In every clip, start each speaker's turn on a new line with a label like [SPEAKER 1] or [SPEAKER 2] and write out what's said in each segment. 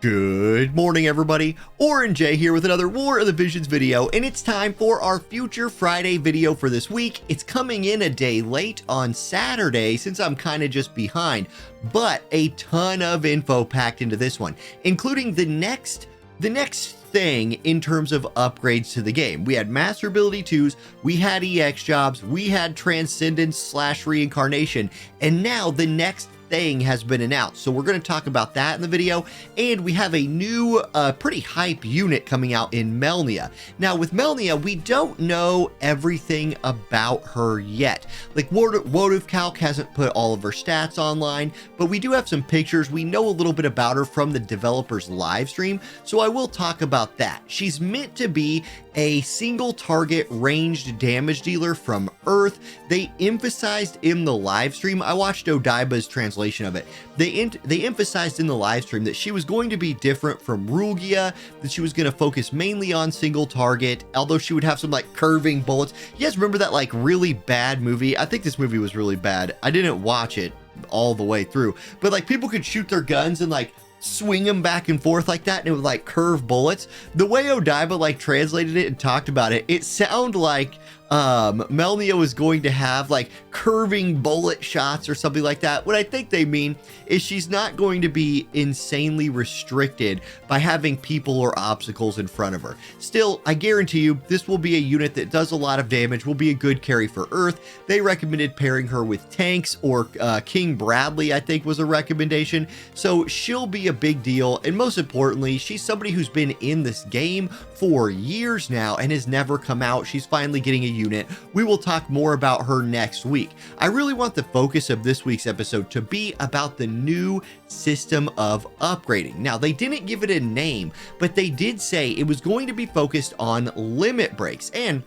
[SPEAKER 1] Good morning, everybody. Orin J here with another War of the Visions video, and it's time for our Future Friday video for this week. It's coming in a day late on Saturday since I'm kind of just behind, but a ton of info packed into this one, including the next thing in terms of upgrades to the game. We had Master Ability 2s, we had EX jobs, we had Transcendence / Reincarnation, and now the next thing has been announced. So we're going to talk about that in the video, and we have a new pretty hype unit coming out in Melnia. Now with Melnia, we don't know everything about her yet. Like WoTV Calc hasn't put all of her stats online, but we do have some pictures. We know a little bit about her from the developer's live stream, so I will talk about that. She's meant to be a single target ranged damage dealer from Earth. They emphasized in the live stream, I watched Odaiba's translation of it, they emphasized in the live stream that she was going to be different from Rugia, that she was going to focus mainly on single target, although she would have some like curving bullets. You guys remember that like really bad movie? I think this movie was really bad. I didn't watch it all the way through, but like people could shoot their guns and like swing them back and forth like that, and it would like curve bullets. The way Odaiba like translated it and talked about it, it sounded like Melnia was going to have like curving bullet shots or something like that. What I think they mean is she's not going to be insanely restricted by having people or obstacles in front of her. Still, I guarantee you this will be a unit that does a lot of damage, will be a good carry for Earth. They recommended pairing her with tanks, or King Bradley I think was a recommendation, so she'll be a big deal. And most importantly, she's somebody who's been in this game for years now and has never come out. She's finally getting a unit. We will talk more about her next week. I really want the focus of this week's episode to be about the new system of upgrading. Now, they didn't give it a name, but they did say it was going to be focused on limit breaks. And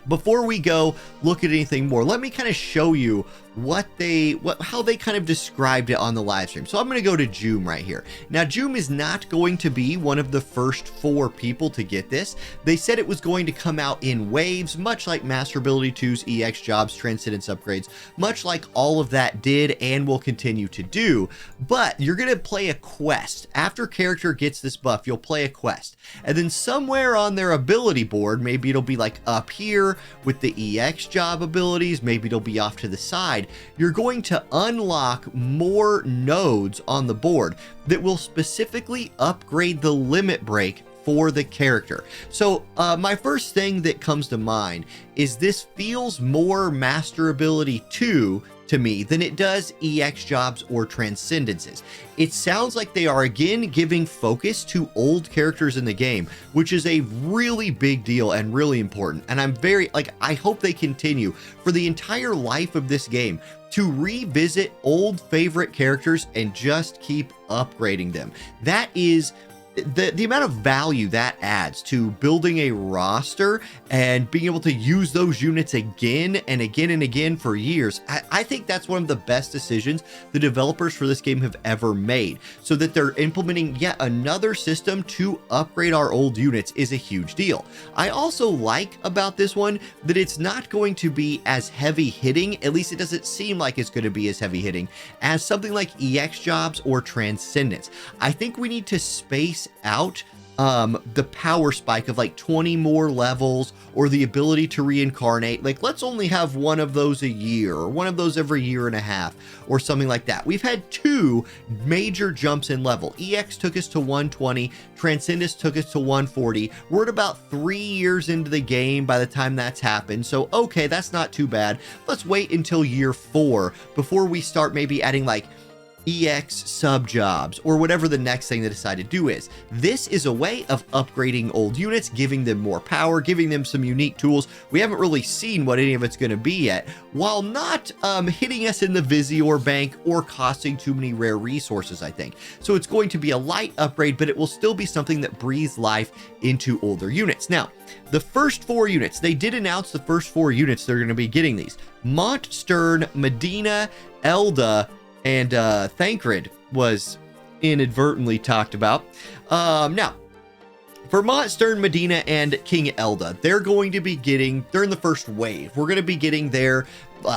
[SPEAKER 1] before we go look at anything more, let me kind of show you how they kind of described it on the live stream. So I'm going to go to Joom right here. Now, Joom is not going to be one of the first 4 people to get this. They said it was going to come out in waves, much like Master Ability 2's EX jobs, Transcendence upgrades, much like all of that did and will continue to do. But you're going to play a quest. After character gets this buff, you'll play a quest. And then somewhere on their ability board, maybe it'll be like up here with the EX job abilities, maybe it'll be off to the side, you're going to unlock more nodes on the board that will specifically upgrade the limit break for the character. So my first thing that comes to mind is this feels more Master Ability 2 to me than it does EX jobs or Transcendences. It sounds like they are again giving focus to old characters in the game, which is a really big deal and really important. And I'm very, like, I hope they continue for the entire life of this game to revisit old favorite characters and just keep upgrading them. That is the amount of value that adds to building a roster and being able to use those units again and again and again for years. I think that's one of the best decisions the developers for this game have ever made. So that they're implementing yet another system to upgrade our old units is a huge deal. I also like about this one that it's not going to be as heavy hitting, at least it doesn't seem like it's going to be as heavy hitting as something like EX jobs or Transcendence. I think we need to space out the power spike of like 20 more levels, or the ability to reincarnate. Like, let's only have one of those a year, or one of those every year and a half, or something like that. We've had 2 major jumps in level. EX took us to 120, Transcendence took us to 140. We're at about 3 years into the game by the time that's happened, so okay, that's not too bad. Let's wait until year 4 before we start maybe adding like EX sub jobs or whatever the next thing they decide to do is. This is a way of upgrading old units, giving them more power, giving them some unique tools. We haven't really seen what any of it's going to be yet, while not hitting us in the Visior bank or costing too many rare resources, I think. So it's going to be a light upgrade, but it will still be something that breathes life into older units. Now, the first 4 units, they did announce the first 4 units they're going to be getting these. Mont, Stern, Medina, Elda, and Thancred was inadvertently talked about. Now, for Mont, Stern, Medina, and King Elda, they're going to be getting, they're in the first wave. We're going to be getting their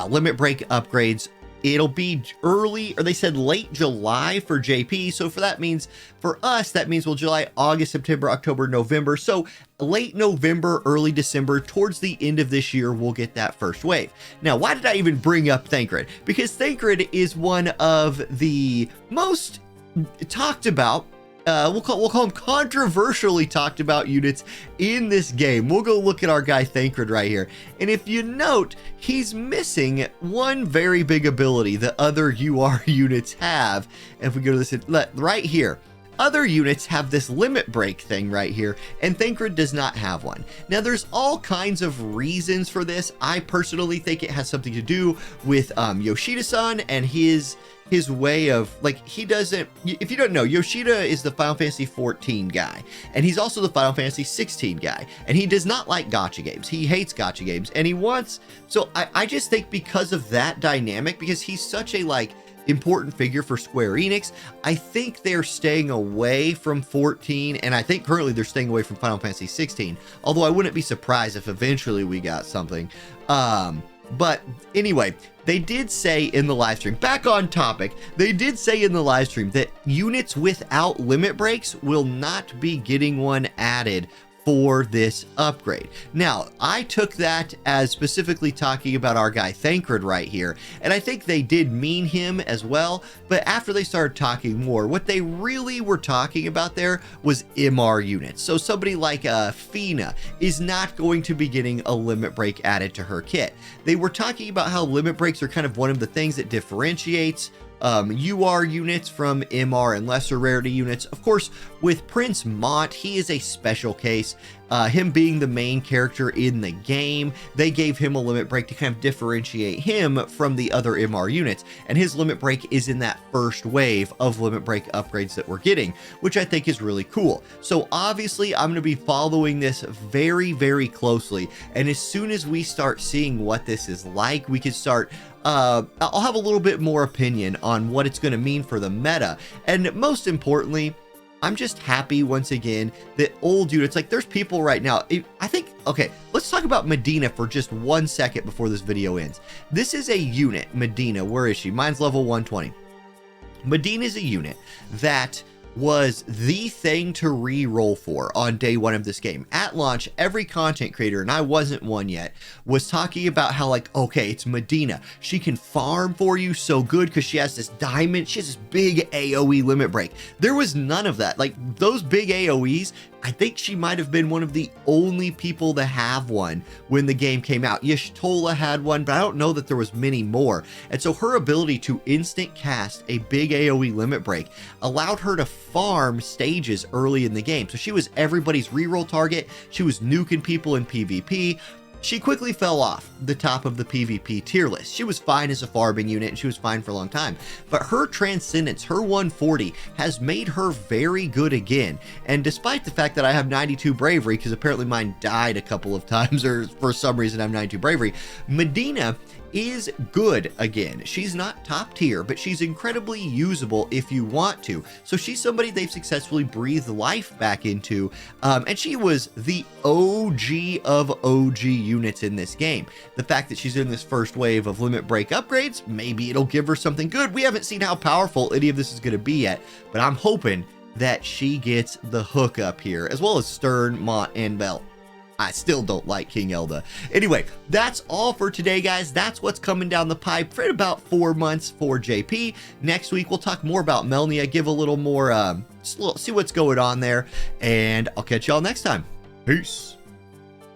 [SPEAKER 1] limit break upgrades It'll be early, or they said late July for JP. So for that means, for us, that means, well, July, August, September, October, November. So late November, early December, towards the end of this year, we'll get that first wave. Now, why did I even bring up Thancred? Because Thancred is one of the most talked about, we'll call them controversially talked about units in this game. We'll go look at our guy Thancred right here. And if you note, he's missing one very big ability that other UR units have. If we go to this right here, other units have this limit break thing right here, and Thancred does not have one. Now, there's all kinds of reasons for this. I personally think it has something to do with Yoshida-san and his way of, like, he doesn't, if you don't know, Yoshida is the Final Fantasy 14 guy, and he's also the Final Fantasy 16 guy, and he does not like gacha games. He hates gacha games, and he wants, so I just think because of that dynamic, because he's such a, like, important figure for Square Enix, I think they're staying away from 14, and I think currently they're staying away from Final Fantasy 16, although I wouldn't be surprised if eventually we got something. But anyway, they did say in the live stream, back on topic, they did say in the live stream that units without limit breaks will not be getting one added for this upgrade. Now, I took that as specifically talking about our guy Thancred right here, and I think they did mean him as well, but after they started talking more, what they really were talking about there was MR units. So somebody like Fina is not going to be getting a limit break added to her kit. They were talking about how limit breaks are kind of one of the things that differentiates UR units from MR and lesser rarity units. Of course, with Prince Mont, he is a special case. Him being the main character in the game, they gave him a limit break to kind of differentiate him from the other MR units, and his limit break is in that first wave of limit break upgrades that we're getting, which I think is really cool. So obviously, I'm going to be following this very, very closely, and as soon as we start seeing what this is like, we can start I'll have a little bit more opinion on what it's going to mean for the meta. And most importantly, I'm just happy once again that old units, like there's people right now, I think, okay, let's talk about Medina for just 1 second before this video ends. This is a unit, Medina, where is she? Mine's level 120. Medina is a unit that was the thing to re-roll for on day one of this game. At launch, every content creator, and I wasn't one yet, was talking about how, like, okay, it's Medina. She can farm for you so good because she has this diamond, she has this big AoE limit break. There was none of that. Like, those big AoEs, I think she might have been one of the only people to have one when the game came out. Y'shtola had one, but I don't know that there was many more. And so her ability to instant cast a big AoE limit break allowed her to farm stages early in the game. So she was everybody's reroll target. She was nuking people in PvP. She quickly fell off the top of the PvP tier list. She was fine as a farming unit, and she was fine for a long time. But her Transcendence, her 140, has made her very good again. And despite the fact that I have 92 Bravery, because apparently mine died a couple of times, or for some reason I'm 92 Bravery, Medina is good again. She's not top tier, but she's incredibly usable if you want to. So she's somebody they've successfully breathed life back into, and she was the OG of OG units in this game. The fact that she's in this first wave of limit break upgrades, maybe it'll give her something good. We haven't seen how powerful any of this is going to be yet, but I'm hoping that she gets the hook up here, as well as Stern, Mont, and Belt. I still don't like King Elda. Anyway, that's all for today, guys. That's what's coming down the pipe for about 4 months for JP. Next week, we'll talk more about Melnia, give a little more, see what's going on there, and I'll catch y'all next time. Peace.